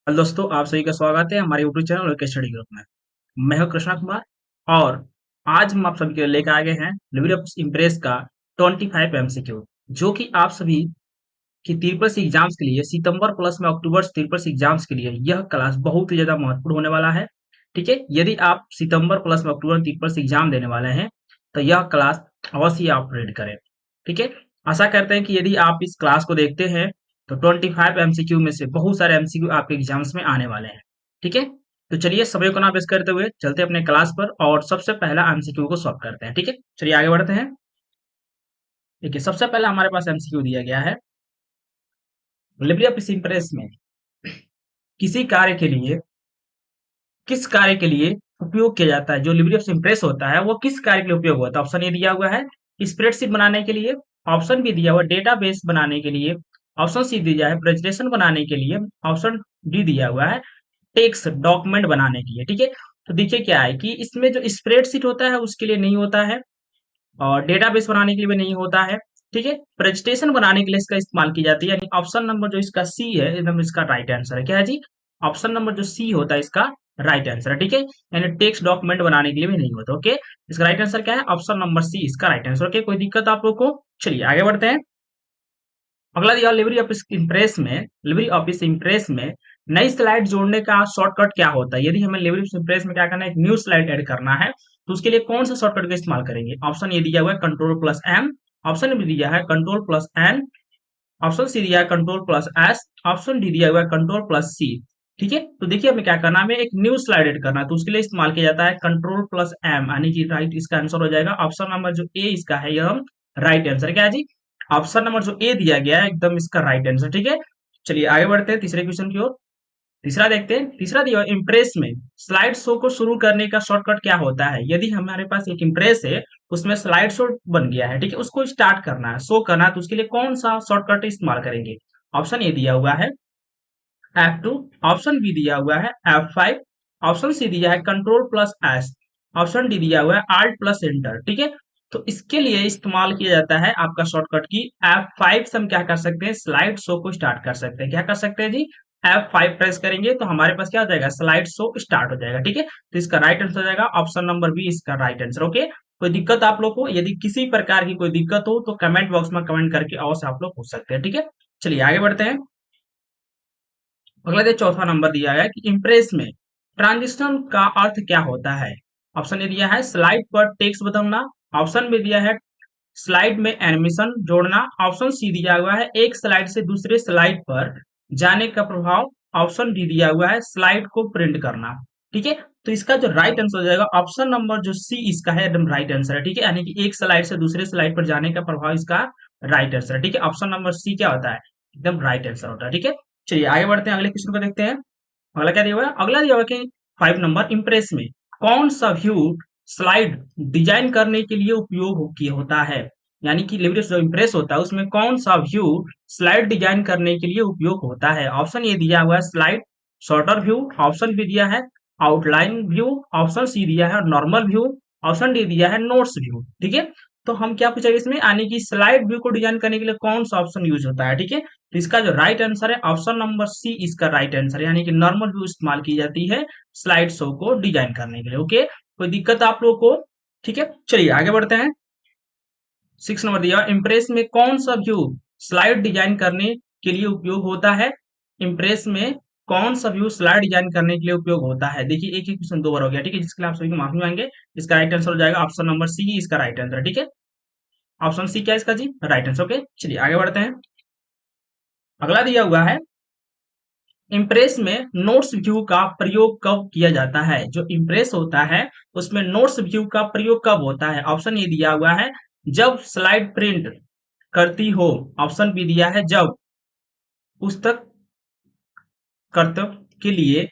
Hello दोस्तों, आप सभी का स्वागत है हमारे YouTube channel okay study group में। मैं हूं कृष्णा कुमार और आज हम आप सभी के लिए लेकर आ गए हैं लिबरे ऑफ इम्प्रेस का 25 एमसीक्यू, जो कि आप सभी की ट्रिपल सी एग्जाम्स के लिए सितंबर प्लस में अक्टूबर ट्रिपल सी एग्जाम्स के लिए यह क्लास बहुत ही ज्यादा महत्वपूर्ण होने वाला है। ठीक है, यदि आप सितंबर प्लस में अक्टूबर ट्रिपल सी एग्जाम देने वाले हैं तो यह क्लास अवश्य आप रीड करें। ठीक है, आशा करते हैं कि यदि आप इस क्लास को देखते हैं तो 25 एमसीक्यू में से बहुत सारे एमसीक्यू आपके एग्जाम्स में आने वाले हैं। ठीक है, तो चलिए समय को ना वेस्ट करते हुए चलते हैं अपने क्लास पर और सबसे पहला एमसीक्यू को सॉल्व करते हैं। ठीक है, चलिए आगे बढ़ते हैं। देखिए, सबसे पहला हमारे पास एमसीक्यू दिया गया है, लिब्रे इम्प्रेस में किसी कार्य के लिए किस कार्य के लिए उपयोग किया जाता है। जो लिब्रे इम्प्रेस होता है वो किस कार्य के लिए उपयोग होता है। ऑप्शन ए दिया हुआ है स्प्रेडशीट बनाने के लिए, ऑप्शन बी दिया हुआ है डेटाबेस बनाने के लिए, ऑप्शन सी दिया है प्रेजेंटेशन बनाने के लिए, ऑप्शन डी दिया हुआ है टेक्स्ट डॉक्यूमेंट बनाने के लिए। ठीक है, तो देखिए क्या है कि इसमें जो स्प्रेडशीट होता है उसके लिए नहीं होता है और डेटाबेस बनाने के लिए भी नहीं होता है। ठीक है, प्रेजेंटेशन बनाने के लिए इसका इस्तेमाल की जाती है, यानी ऑप्शन नंबर जो इसका सी है एकदम इसका राइट आंसर है। क्या है जी? ऑप्शन नंबर जो सी होता है इसका राइट आंसर है। ठीक है, यानी टेक्स्ट डॉक्यूमेंट बनाने के लिए भी नहीं होता। ओके, इसका राइट आंसर क्या है? ऑप्शन नंबर सी इसका राइट आंसर। ओके, कोई दिक्कत आप लोग को? चलिए आगे बढ़ते हैं। अगला दिया लिब्रे ऑफिस इम्प्रेस में नई स्लाइड जोड़ने का शॉर्टकट क्या होता है। यदि हमें लिब्रे इम्प्रेस में क्या करना है, एक न्यू स्लाइड ऐड करना है तो उसके लिए कौन सा शॉर्टकट का इस्तेमाल करेंगे। ऑप्शन ए दिया हुआ है control plus M, option B दिया है control plus N, option C दिया है control plus S, option D दिया हुआ है कंट्रोल प्लस सी। ठीक है, तो देखिए हमें क्या करना है, हमें एक न्यू स्लाइड एड करना है तो उसके लिए इस्तेमाल किया जाता है कंट्रोल प्लस एम, यानी कि राइट इसका आंसर हो जाएगा ऑप्शन नंबर जो ए इसका है यह राइट आंसर। क्या है जी? ऑप्शन नंबर जो ए दिया गया है एकदम इसका राइट आंसर। ठीक है, चलिए आगे बढ़ते हैं तीसरे क्वेश्चन की ओर। तीसरा देखते हैं, तीसरा दिया इम्प्रेस में स्लाइड शो को शुरू करने का शॉर्टकट क्या होता है। यदि हमारे पास एक इम्प्रेस है उसमें स्लाइड शो बन गया है, ठीक है, उसको स्टार्ट करना है, शो करना है, तो उसके लिए कौन सा शॉर्टकट इस्तेमाल करेंगे। ऑप्शन ए दिया हुआ है F2, ऑप्शन बी दिया हुआ है F5, ऑप्शन सी दिया है control plus S, option D दिया हुआ है आल्ट प्लस एंटर। ठीक है, तो इसके लिए इस्तेमाल किया जाता है आपका शॉर्टकट की F5 से हम क्या कर सकते हैं, स्लाइड शो को स्टार्ट कर सकते हैं। क्या कर सकते हैं जी? F5 प्रेस करेंगे तो हमारे पास क्या हो जाएगा, स्लाइड शो स्टार्ट हो जाएगा। ठीक है, तो इसका राइट आंसर हो जाएगा ऑप्शन नंबर बी इसका राइट आंसर। ओके, कोई दिक्कत आप लोग को? यदि किसी प्रकार की कोई दिक्कत हो तो कमेंट बॉक्स में कमेंट करके अवश्य आप लोग पूछ सकते हैं। ठीक है, चलिए आगे बढ़ते हैं। अगला जो चौथा नंबर दिया है कि इम्प्रेस में ट्रांजिशन का अर्थ क्या होता है। ऑप्शन ए दिया है स्लाइड पर टेक्स्ट बदलना, ऑप्शन बी दिया है स्लाइड में एनिमेशन जोड़ना, ऑप्शन सी दिया हुआ है एक स्लाइड से दूसरे स्लाइड पर जाने का प्रभाव, ऑप्शन डी दिया हुआ है स्लाइड को प्रिंट करना। ठीक है, तो इसका जो राइट आंसर हो जाएगा ऑप्शन नंबर जो सी इसका है एकदम राइट आंसर है। ठीक है, यानी कि एक स्लाइड से दूसरे स्लाइड पर जाने का प्रभाव इसका राइट आंसर है। ठीक है, ऑप्शन नंबर सी क्या होता है, एकदम राइट आंसर होता है। ठीक है, चलिए आगे बढ़ते हैं, अगले क्वेश्चन को देखते हैं। अगला क्या दिया हुआ है, अगला दिया हुआ है कि 5 नंबर इम्प्रेस में कौन सा व्यू स्लाइड डिजाइन करने के लिए उपयोग किया होता है। यानी कि लिब्रे जो इम्प्रेस होता है उसमें कौन सा व्यू स्लाइड डिजाइन करने के लिए उपयोग होता है। ऑप्शन ए दिया हुआ है slide sorter view, option B दिया है आउटलाइन व्यू, ऑप्शन सी दिया है नॉर्मल व्यू, ऑप्शन डी दिया है नोट्स व्यू। ठीक है, तो हम क्या पूछेंगे इसमें, यानी कि स्लाइड व्यू को डिजाइन करने के लिए कौन सा ऑप्शन यूज होता है। ठीक है, तो इसका जो राइट आंसर है ऑप्शन नंबर सी इसका राइट आंसर है, यानी कि नॉर्मल व्यू इस्तेमाल की जाती है स्लाइड शो को डिजाइन करने के लिए। ओके, कोई दिक्कत आप लोग को? ठीक है, चलिए आगे बढ़ते हैं। 6 नंबर दिया इम्प्रेस में कौन सा व्यू स्लाइड डिजाइन करने के लिए उपयोग होता है। इम्प्रेस में कौन सा व्यू स्लाइड डिजाइन करने के लिए उपयोग होता है। देखिए एक ही क्वेश्चन 2 बार हो गया। ठीक है, जिसके लिए आप सभी को माफी मांगे। इसका राइट आंसर हो जाएगा ऑप्शन नंबर सी इसका राइट आंसर। ठीक है, ऑप्शन सी क्या है इसका जी, राइट आंसर। ओके, चलिए आगे बढ़ते हैं। अगला दिया हुआ है इम्प्रेस में नोट्स व्यू का प्रयोग कब किया जाता है। जो इम्प्रेस होता है उसमें नोट्स व्यू का प्रयोग कब होता है। ऑप्शन ए दिया हुआ है जब स्लाइड प्रिंट करती हो, ऑप्शन बी दिया है जब पुस्तक कर्तव्य के लिए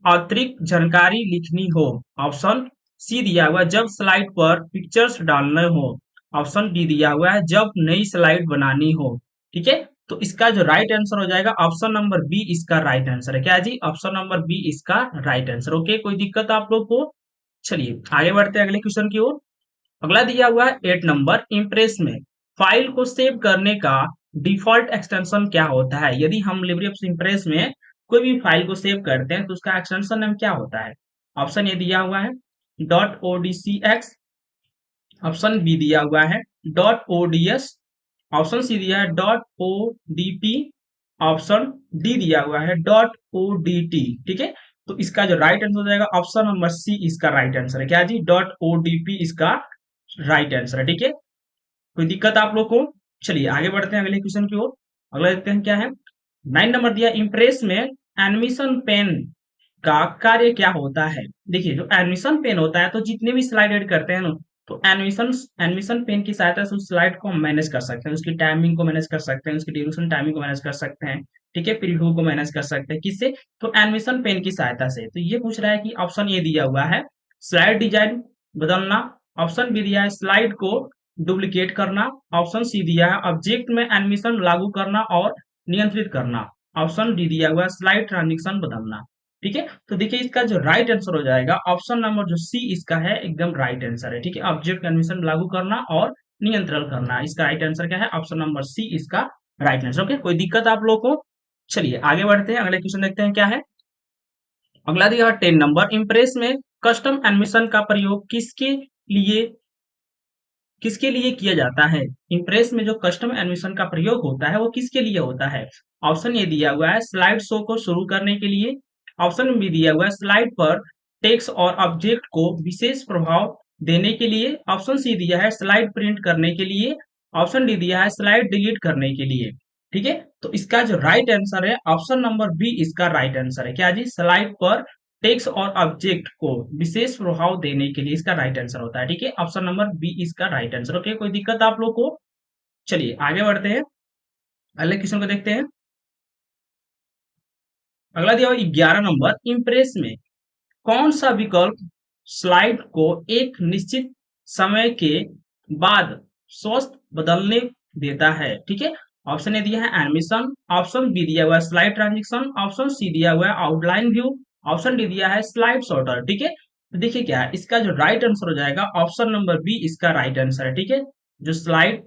अतिरिक्त जानकारी लिखनी हो, ऑप्शन सी दिया हुआ है जब स्लाइड पर पिक्चर्स डालने हो, ऑप्शन डी दिया हुआ है जब नई स्लाइड बनानी हो। ठीक है, तो इसका जो राइट आंसर हो जाएगा ऑप्शन नंबर बी इसका राइट आंसर है। क्या है जी, ऑप्शन नंबर बी इसका राइट आंसर। ओके, कोई दिक्कत आप लोग को? चलिए आगे बढ़ते हैं अगले क्वेश्चन की ओर। अगला दिया हुआ है 8 नंबर इम्प्रेस में फाइल को सेव करने का डिफॉल्ट एक्सटेंशन क्या होता है। यदि हम लिब्रे इम्प्रेस में कोई भी फाइल को सेव करते हैं तो उसका एक्सटेंशन नेम क्या होता है? ऑप्शन ए दिया हुआ है .odcx, ऑप्शन बी दिया हुआ है .ods, ऑप्शन सी दिया है .odp, ऑप्शन डी दिया हुआ है .odt। ठीक है, तो इसका जो राइट आंसर हो जाएगा ऑप्शन नंबर सी इसका राइट आंसर है। क्या जी? .odp इसका राइट आंसर है। ठीक है, कोई दिक्कत आप लोग को? चलिए आगे बढ़ते हैं अगले क्वेश्चन की ओर। अगला देखते हैं क्या है। 9 नंबर दिया, इम्प्रेस में एनिमेशन पेन का कार्य क्या होता है? देखिए, जो एनिमेशन पेन होता है तो जितने भी स्लाइड ऐड करते हैं ना, तो एनिमेशन एनिमेशन पेन की सहायता से उस स्लाइड को हम मैनेज कर सकते हैं, उसकी टाइमिंग को मैनेज कर सकते हैं, उसकी ड्यूरेशन टाइमिंग को मैनेज कर सकते हैं। ठीक है, प्रीव्यू को मैनेज कर सकते हैं, किससे? तो एनिमेशन पेन की सहायता से। तो ये पूछ रहा है कि ऑप्शन ए दिया हुआ है स्लाइड डिजाइन बदलना, ऑप्शन बी दिया है स्लाइड को डुप्लीकेट करना, ऑप्शन सी दिया है ऑब्जेक्ट में एनिमेशन लागू करना और नियंत्रित करना, ऑप्शन डी दिया हुआ है स्लाइड ट्रांजिशन बदलना। ठीक है, तो देखिए इसका जो राइट आंसर हो जाएगा ऑप्शन नंबर जो सी इसका है, एकदम राइट आंसर है। ठीक है, ऑब्जेक्ट एनिमेशन लागू करना और नियंत्रण करना, इसका राइट आंसर क्या है? ऑप्शन नंबर सी इसका राइट आंसर। ओके, कोई दिक्कत आप लोग को? चलिए आगे बढ़ते हैं, अगले क्वेश्चन देखते हैं क्या है। अगला दिया 10 नंबर, इम्प्रेस में कस्टम एनिमेशन का प्रयोग लिए किसके लिए किया जाता है? इम्प्रेस में जो कस्टम एनिमेशन का प्रयोग होता है वो किसके लिए होता है? ऑप्शन ए दिया हुआ है स्लाइड शो को शुरू करने के लिए, ऑप्शन बी दिया हुआ है स्लाइड पर टेक्स्ट और ऑब्जेक्ट को विशेष प्रभाव देने के लिए, ऑप्शन सी दिया है स्लाइड प्रिंट करने के लिए, ऑप्शन डी दिया है स्लाइड डिलीट करने के लिए। ठीक है, तो इसका जो राइट आंसर है ऑप्शन नंबर बी इसका राइट आंसर है। क्या जी? स्लाइड पर टेक्स्ट और ऑब्जेक्ट को विशेष प्रभाव देने के लिए इसका राइट आंसर होता है। ठीक है, ऑप्शन नंबर बी इसका राइट आंसर। ओके, कोई दिक्कत आप लोग को? चलिए आगे बढ़ते हैं, अगले क्वेश्चन को देखते हैं। अगला दिया हुआ 11 नंबर, इम्प्रेस में कौन सा विकल्प स्लाइड को एक निश्चित समय के बाद स्वस्थ बदलने देता है? ठीक है, ऑप्शन ए दिया है एनिमेशन, ऑप्शन बी दिया हुआ है स्लाइड ट्रांजिशन, ऑप्शन सी दिया हुआ है आउटलाइन व्यू, ऑप्शन डी दिया है स्लाइड सॉर्टर। ठीक है, तो देखिए क्या है इसका जो राइट आंसर हो जाएगा ऑप्शन नंबर बी इसका राइट आंसर है। ठीक है, जो स्लाइड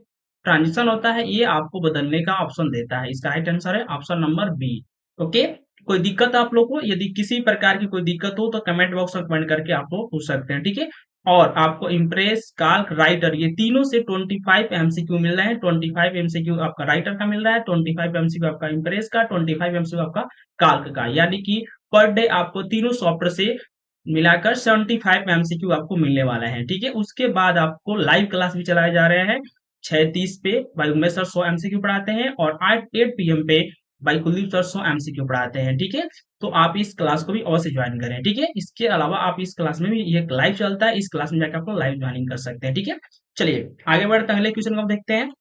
ट्रांजिशन होता है ये आपको बदलने का ऑप्शन देता है, इसका राइट आंसर है ऑप्शन नंबर बी। ओके, कोई दिक्कत आप लोग को? यदि किसी प्रकार की कोई दिक्कत हो तो कमेंट बॉक्स में कमेंट करके आप लोग पूछ सकते हैं। ठीक है, और आपको इम्प्रेस, काल्क, राइटर ये तीनों से 25 एमसीक्यू मिल रहे हैं। 25 एमसीक्यू आपका राइटर का मिल रहा है, 25 एमसीक्यू आपका इम्प्रेस का, 25 एमसीक्यू आपका काल्क का, यानी कि पर डे आपको तीनों सॉफ्टवेयर से मिलाकर 75 एमसीक्यू आपको मिलने वाला है। ठीक है, उसके बाद आपको लाइव क्लास भी चलाए जा रहे हैं 6:30 पे भाई उमेश सर 100 एमसीक्यू पढ़ाते हैं, और 8 पीएम पे भाई कुलदीप सर 100 एमसीक्यू पढ़ाते हैं। ठीक है, तो आप इस क्लास को भी अवश्य ज्वाइन करें। ठीक है, इसके अलावा आप इस क्लास में भी ये लाइव चलता है, इस क्लास में जाकर आप लाइव ज्वाइनिंग कर सकते हैं। ठीक है, चलिए आगे बढ़ते हैं, अगले क्वेश्चन को देखते हैं।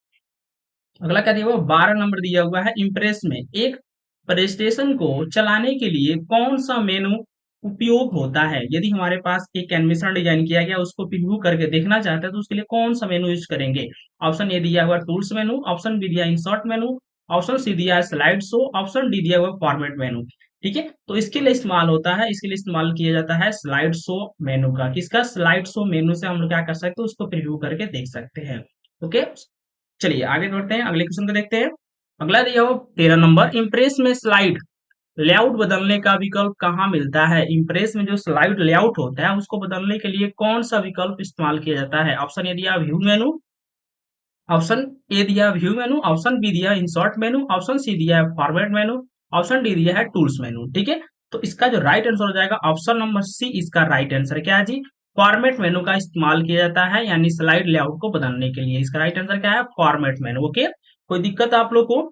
अगला क्या दिया हुआ 12 नंबर दिया हुआ है, इम्प्रेस में एक प्रेजेंटेशन को चलाने के लिए कौन सा मेनू उपयोग होता है? यदि हमारे पास एक एनिमेशन डिजाइन किया गया उसको प्रीव्यू करके देखना चाहते हैं तो उसके लिए कौन सा मेनू यूज करेंगे? ऑप्शन ए दिया हुआ टूल्स मेनू, ऑप्शन बी दिया इंसर्ट मेनू, ऑप्शन सी दिया है स्लाइड शो, ऑप्शन डी दिया हुआ फॉर्मेट मेनू। ठीक है, तो इसके लिए इस्तेमाल होता है, इसके लिए इस्तेमाल किया जाता है स्लाइड शो मेनू का। किसका? स्लाइड शो मेनू से हम लोग क्या कर सकते हैं, उसको प्रीव्यू करके देख सकते हैं। ओके, चलिए आगे बढ़ते हैं, अगले क्वेश्चन को देखते हैं। अगला दिया हुआ 13 नंबर, इम्प्रेस में स्लाइड लेआउट बदलने का विकल्प कहाँ मिलता है? इम्प्रेस में जो स्लाइड लेआउट होता है उसको बदलने के लिए कौन सा विकल्प इस्तेमाल किया जाता है? ऑप्शन ए दिया व्यू मेनू, ऑप्शन ए दिया व्यू मेनू, ऑप्शन बी दिया इंसर्ट मेनू, ऑप्शन सी दिया है फॉर्मेट मेनू, ऑप्शन डी दिया है टूल्स मेनू। ठीक है, तो इसका जो राइट आंसर हो जाएगा ऑप्शन नंबर सी इसका राइट आंसर है। क्या है जी? फॉर्मेट मेनू का इस्तेमाल किया जाता है, यानी स्लाइड लेआउट को बदलने के लिए। इसका राइट आंसर क्या है? फॉर्मेट मेनू। ओके, कोई दिक्कत आप लोग को?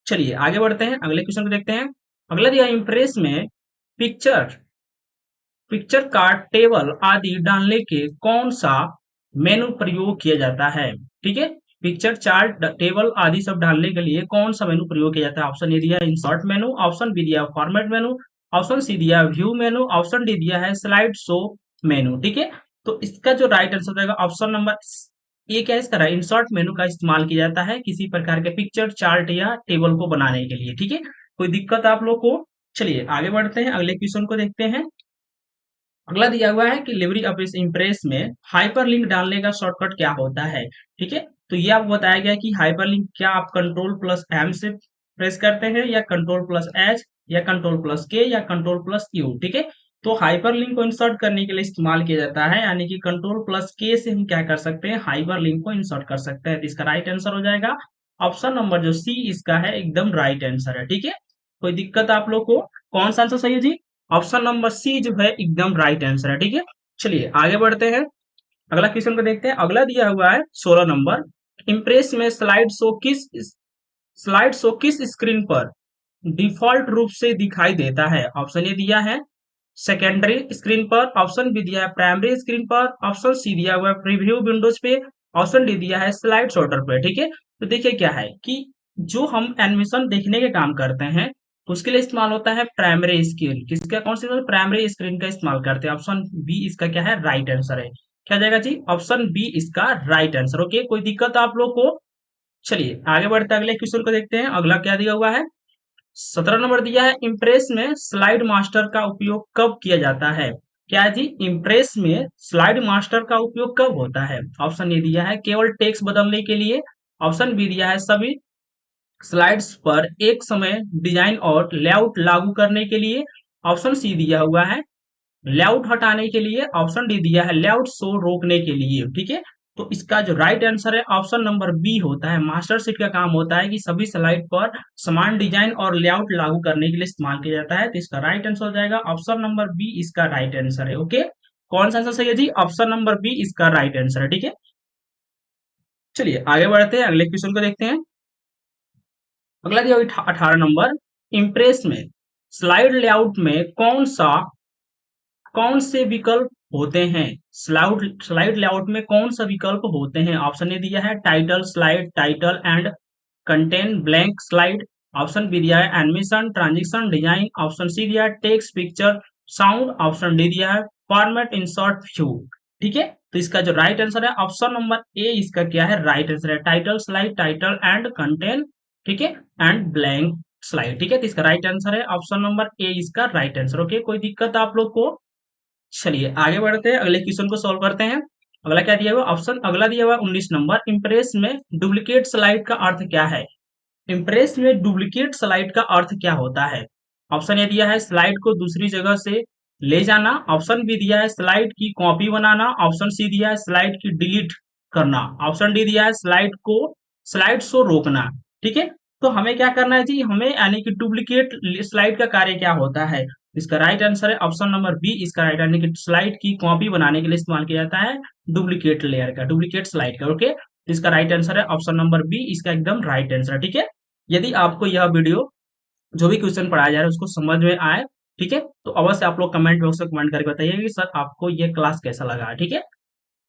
चलिए आगे बढ़ते हैं, अगले क्वेश्चन को देखते हैं। अगला दिया इम्प्रेस में पिक्चर पिक्चर कार्ड, टेबल आदि डालने के कौन सा मेनू प्रयोग किया जाता है? ठीक है, पिक्चर, चार्ट, टेबल आदि सब डालने के लिए कौन सा मेनू प्रयोग किया जाता है? ऑप्शन ए दिया इंसर्ट मेनू, ऑप्शन बी दिया फॉर्मेट मेनू, ऑप्शन सी दिया व्यू मेनू, ऑप्शन डी दिया है स्लाइड शो मेनू। ठीक है, तो इसका जो राइट आंसर रहेगा ऑप्शन नंबर ए क्या है इसका? इंसर्ट मेनू का इस्तेमाल किया जाता है किसी प्रकार के पिक्चर, चार्ट या टेबल को बनाने के लिए। ठीक है, कोई दिक्कत आप लोग को? चलिए आगे बढ़ते हैं, अगले क्वेश्चन को देखते हैं। अगला दिया हुआ है कि लिवरी ऑफ इस इम्प्रेस में हाइपरलिंक डालने का शॉर्टकट क्या होता है? ठीक है, तो ये आपको बताया गया कि हाइपरलिंक क्या आप कंट्रोल प्लस एम से प्रेस करते हैं या कंट्रोल प्लस एच या कंट्रोल प्लस के या कंट्रोल प्लस यू, ठीक है। तो हाइपरलिंक को इंसर्ट करने के लिए इस्तेमाल किया जाता है, यानी कि कंट्रोल प्लस के से हम क्या कर सकते हैं, हाइपरलिंक को इंसर्ट कर सकते हैं। तो इसका राइट आंसर हो जाएगा ऑप्शन नंबर जो सी इसका है, एकदम राइट आंसर है, ठीक है। कोई दिक्कत आप लोग को, कौन सा आंसर सही है जी? ऑप्शन नंबर सी जो है एकदम राइट आंसर है, ठीक है। चलिए आगे बढ़ते हैं, अगला क्वेश्चन को देखते हैं। अगला दिया हुआ है 16 नंबर, इम्प्रेस में स्लाइड शो किस स्क्रीन पर डिफॉल्ट रूप से दिखाई देता है? ऑप्शन ए दिया है सेकेंडरी स्क्रीन पर, ऑप्शन बी दिया है प्राइमरी स्क्रीन पर, ऑप्शन सी दिया हुआ है प्रीव्यू विंडोज पे, ऑप्शन डी दिया है स्लाइड शॉटर पे, ठीक है। तो देखिए क्या है कि जो हम एनिमेशन देखने के काम करते हैं उसके लिए इस्तेमाल होता है प्राइमरी स्क्रीन। किसका, कौन सी प्राइमरी स्क्रीन का इस्तेमाल करते हैं? ऑप्शन बी इसका क्या है, राइट आंसर है। क्या जाएगा जी? ऑप्शन बी इसका राइट आंसर। ओके, कोई दिक्कत आप लोग को? चलिए आगे बढ़ते हैं, अगले क्वेश्चन को देखते हैं। अगला क्या दिया हुआ है, 17 नंबर दिया है, इम्प्रेस में स्लाइड मास्टर का उपयोग कब किया जाता है? क्या जी? इम्प्रेस में स्लाइड मास्टर का उपयोग कब होता है? ऑप्शन ए दिया है केवल टेक्स्ट बदलने के लिए, ऑप्शन बी दिया है सभी स्लाइड्स पर एक समय डिजाइन और लेआउट लागू करने के लिए, ऑप्शन सी दिया हुआ है लेआउट हटाने के लिए, ऑप्शन डी दिया है लेआउट शो रोकने के लिए, ठीक है। तो इसका जो राइट आंसर है ऑप्शन नंबर बी होता है। मास्टर शीट का काम होता है कि सभी स्लाइड पर समान डिजाइन और लेआउट लागू करने के लिए इस्तेमाल किया जाता है। तो इसका राइट आंसर हो जाएगा ऑप्शन नंबर बी इसका राइट आंसर है। ओके, कौन सा आंसर सही है जी? ऑप्शन नंबर बी इसका राइट आंसर है, ठीक है। चलिए आगे बढ़ते हैं, अगले क्वेश्चन को देखते हैं। अगला दिया 18 नंबर, इम्प्रेस में स्लाइड लेआउट में कौन से विकल्प होते हैं? स्लाइड लेआउट में कौन सा विकल्प होते हैं? ऑप्शन ए दिया है title slide, title and content blank slide, option B दिया है animation transition design, option C दिया है text picture sound, option D दिया है फॉर्मेट इंसर्ट व्यू, ठीक है। तो इसका जो राइट आंसर है ऑप्शन नंबर ए इसका क्या है, राइट आंसर है, title slide, title and contain, ठीक है, एंड ब्लैंक स्लाइड, ठीक है। तो इसका राइट आंसर है ऑप्शन नंबर ए इसका राइट आंसर। ओके, कोई दिक्कत आप लोग को? चलिए आगे बढ़ते हैं, अगले क्वेश्चन को सॉल्व करते हैं। अगला क्या दिया हुआ ऑप्शन, अगला दिया हुआ 19 नंबर, इम्प्रेस में डुप्लीकेट स्लाइड का अर्थ क्या है? इम्प्रेस में डुप्लीकेट स्लाइड का अर्थ क्या होता है? ऑप्शन ए दिया है स्लाइड को दूसरी जगह से ले जाना, ऑप्शन बी दिया है स्लाइड की कॉपी बनाना, ऑप्शन सी दिया है स्लाइड की डिलीट करना, ऑप्शन डी दिया है स्लाइड शो रोकना, ठीक है। तो हमें क्या करना है जी, हमें यानी कि डुप्लीकेट स्लाइड का कार्य क्या होता है? इसका राइट आंसर है ऑप्शन नंबर बी इसका राइट, यानी कि स्लाइड की कॉपी बनाने के लिए इस्तेमाल किया जाता है डुप्लीकेट लेयर का, डुप्लीकेट स्लाइड का। ओके, इसका राइट आंसर है ऑप्शन नंबर बी इसका एकदम राइट आंसर है, ठीक है। यदि आपको यह वीडियो जो भी क्वेश्चन पढ़ाया जा रहा है उसको समझ में आए, ठीक है, तो अवश्य आप लोग कमेंट बॉक्स में कमेंट करके बताइए कि सर आपको ये क्लास कैसा लगा है, ठीक है।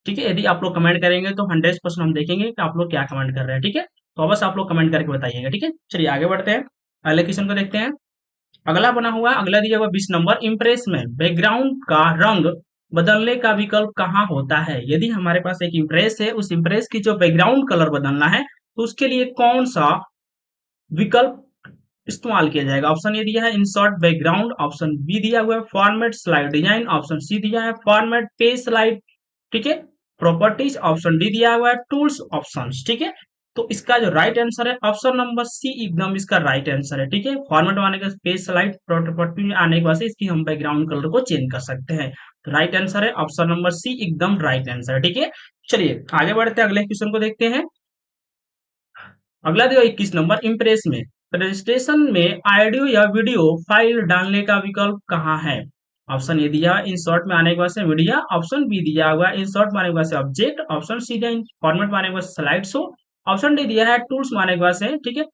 ठीक है, यदि आप लोग कमेंट करेंगे तो 100% हम देखेंगे कि आप लोग क्या कमेंट कर रहे हैं, ठीक है। तो अवश्य आप लोग कमेंट करके बताइएगा, ठीक है। चलिए आगे बढ़ते हैं, अगले क्वेश्चन को देखते हैं। अगला बना हुआ, अगला दिया हुआ 20 नंबर, इम्प्रेस में बैकग्राउंड का रंग बदलने का विकल्प कहाँ होता है? यदि हमारे पास एक इम्प्रेस है, उस इम्प्रेस की जो बैकग्राउंड कलर बदलना है तो उसके लिए कौन सा विकल्प इस्तेमाल किया जाएगा? ऑप्शन ए दिया है इंसर्ट बैकग्राउंड, ऑप्शन बी दिया हुआ है format slide design, option C दिया है फॉर्मेट पेज स्लाइड, ठीक है, प्रॉपर्टीज, ऑप्शन डी दिया हुआ है टूल्स ऑप्शंस, ठीक है। तो इसका जो राइट आंसर है ऑप्शन नंबर सी एकदम इसका राइट आंसर है, ठीक है। फॉर्मेट आने के पेज स्लाइड प्रॉपर्टी में आने के बाद से इसकी हम बैकग्राउंड कलर को चेंज कर सकते हैं। तो राइट आंसर है ऑप्शन नंबर सी एकदम राइट आंसर है, ठीक है। चलिए आगे बढ़ते हैं, अगले क्वेश्चन को देखते हैं। अगला दिया 21 नंबर, इम्प्रेस में रजिस्ट्रेशन में ऑडियो या वीडियो फाइल डालने का विकल्प कहाँ है? ऑप्शन ए दिया है इंसर्ट में आने के बाद से मीडिया, ऑप्शन बी दिया हुआ है इंसर्ट में आने के बाद से ऑब्जेक्ट, ऑप्शन सी दिया फॉर्मेट में आने के बाद स्लाइड शो, ऑप्शन डी दिया है टूल्स में आने के बाद से, ठीक है,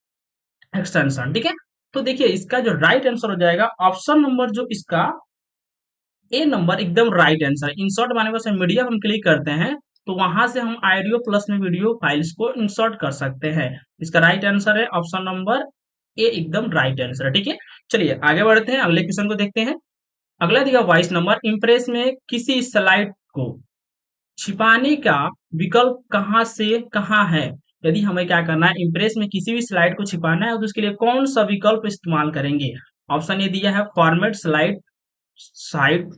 एक्सटेंशन, ठीक है। तो देखिए इसका जो राइट आंसर हो जाएगा ऑप्शन नंबर जो इसका ए नंबर एकदम राइट आंसर है। इंसर्ट माने बस मीडिया हम क्लिक करते हैं तो वहां से हम ऑडियो प्लस में वीडियो फाइल्स को इंसर्ट कर सकते हैं। इसका राइट आंसर है ऑप्शन नंबर ए एकदम राइट आंसर है, ठीक है। चलिए आगे बढ़ते हैं, अगले क्वेश्चन को देखते हैं। अगला दिया 22 नंबर, इम्प्रेस में किसी स्लाइड को छिपाने का विकल्प कहाँ से कहाँ है? यदि हमें क्या करना है, इम्प्रेस में किसी भी स्लाइड को छिपाना है तो उसके लिए कौन सा विकल्प इस्तेमाल करेंगे? ऑप्शन ए दिया है format slide side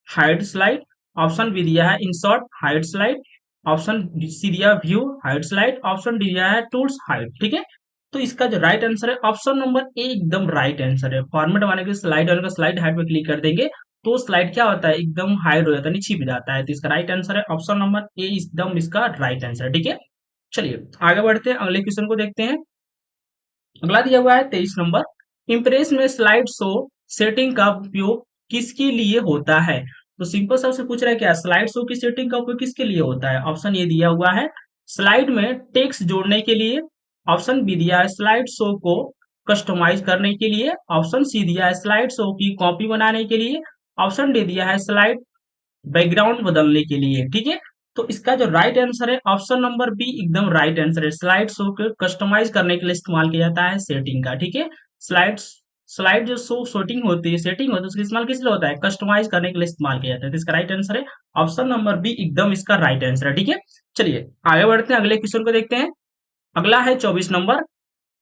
hide slide, option B दिया है insert hide slide, option C दिया view hide slide, option D दिया है टूल्स हाइड, ठीक है। तो इसका जो राइट आंसर है ऑप्शन नंबर ए एकदम राइट आंसर है। फॉर्मेट बनाने के लिए स्लाइड और स्लाइड हाइट पे क्लिक कर देंगे तो स्लाइड क्या होता है, एकदम हाइड हो जाता है, नीचे भी जाता है। तो इसका राइट आंसर है ऑप्शन नंबर ए एकदम इसका राइट आंसर है। ठीक है, चलिए आगे बढ़ते हैं, अगले क्वेश्चन को देखते हैं। अगला दिया हुआ है 23 नंबर, इम्प्रेस में स्लाइड शो सेटिंग का उपयोग किसके लिए होता है? तो सिंपल सा आपसे पूछ रहा है क्या स्लाइड शो की सेटिंग का उपयोग किसके लिए होता है? ऑप्शन ए दिया हुआ है स्लाइड में टेक्स्ट जोड़ने के लिए, ऑप्शन बी दिया है स्लाइड शो को कस्टमाइज करने के लिए, ऑप्शन सी दिया है स्लाइड शो की कॉपी बनाने के लिए, ऑप्शन डी दिया है स्लाइड बैकग्राउंड बदलने के लिए। ठीक है, तो इसका जो राइट आंसर है ऑप्शन नंबर बी एकदम राइट आंसर है। स्लाइड शो को कस्टमाइज करने के लिए इस्तेमाल किया जाता है सेटिंग का। ठीक है, स्लाइड स्लाइड जो शो शूटिंग होती है, सेटिंग होती है, उसका इस्तेमाल किस लिए होता है? कस्टमाइज करने के लिए इस्तेमाल किया जाता है। तो इसका राइट आंसर है ऑप्शन नंबर बी एकदम इसका राइट आंसर है। ठीक है, चलिए आगे बढ़ते हैं, अगले क्वेश्चन को देखते हैं। अगला है 24 नंबर,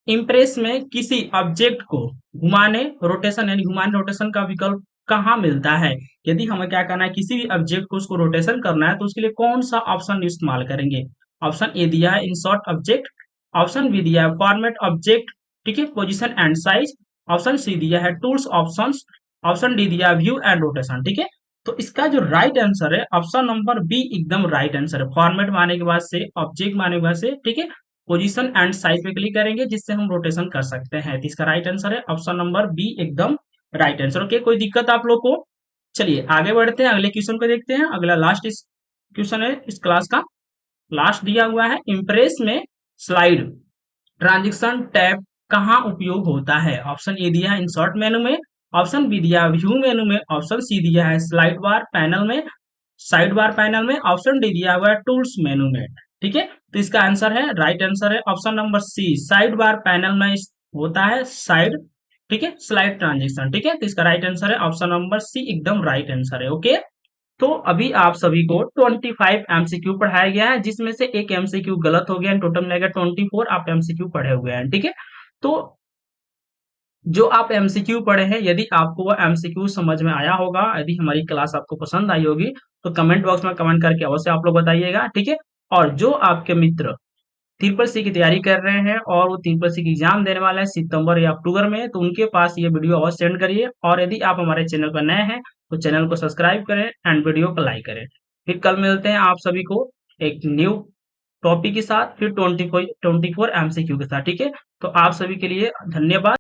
इम्प्रेस में किसी ऑब्जेक्ट को घुमाने रोटेशन यानी घुमाने रोटेशन का विकल्प कहाँ मिलता है? यदि हमें क्या करना है, किसी भी ऑब्जेक्ट को उसको रोटेशन करना है तो उसके लिए कौन सा ऑप्शन इस्तेमाल करेंगे? ऑप्शन ए दिया है इंसर्ट ऑब्जेक्ट, ऑप्शन बी दिया है फॉर्मेट ऑब्जेक्ट, ठीक है, position and size, option C दिया है टूल्स ऑप्शंस, ऑप्शन डी दिया है व्यू एंड रोटेशन। ठीक है, तो इसका जो राइट आंसर है ऑप्शन नंबर बी एकदम राइट आंसर है। फॉर्मेट माने के बाद से, ऑब्जेक्ट माने के बाद से, ठीक है, पोजीशन एंड साइज पे क्लिक करेंगे जिससे हम रोटेशन कर सकते हैं। तो इसका राइट आंसर है ऑप्शन नंबर बी एकदम राइट आंसर। ओके, कोई दिक्कत आप लोग को? चलिए आगे बढ़ते हैं, अगले क्वेश्चन को देखते हैं। अगला लास्ट इस क्वेश्चन है इस क्लास का, लास्ट दिया हुआ है, इम्प्रेस में स्लाइड ट्रांजिशन टैब कहाँ उपयोग होता है? ऑप्शन ए दिया है इंसर्ट मेनू में, ऑप्शन बी दिया है व्यू मेनू में, ऑप्शन सी दिया है स्लाइड बार पैनल में, साइड बार पैनल में, ऑप्शन डी दिया हुआ है टूल्स मेनू में। ठीक है, तो इसका आंसर है, राइट आंसर है option number C, side bar panel में होता है साइड, ठीक है, स्लाइड ट्रांजिशन। ठीक है, तो इसका राइट आंसर है ऑप्शन नंबर सी एकदम राइट आंसर है। ओके, तो अभी आप सभी को 25 एमसीक्यू पढ़ाया गया है जिसमें से एक एमसीक्यू गलत हो गया, टोटल मिलेगा 24 आप एमसीक्यू पढ़े हुए हैं। ठीक है, तो जो आप एमसीक्यू पढ़े हैं, यदि आपको वो एमसीक्यू समझ में आया होगा, यदि हमारी क्लास आपको पसंद आई होगी तो कमेंट बॉक्स में कमेंट करके अवश्य आप लोग बताइएगा। ठीक है, और जो आपके मित्र ट्रिपल सी की तैयारी कर रहे हैं और वो ट्रिपल सी की एग्जाम देने वाले हैं सितंबर या अक्टूबर में, तो उनके पास ये वीडियो अवश्य सेंड करिए। और यदि आप हमारे चैनल पर नए हैं तो चैनल को सब्सक्राइब करें एंड वीडियो को लाइक करें। फिर कल मिलते हैं आप सभी को एक न्यू टॉपिक के साथ, फिर 24 एमसीक्यू के साथ। ठीक है, तो आप सभी के लिए धन्यवाद।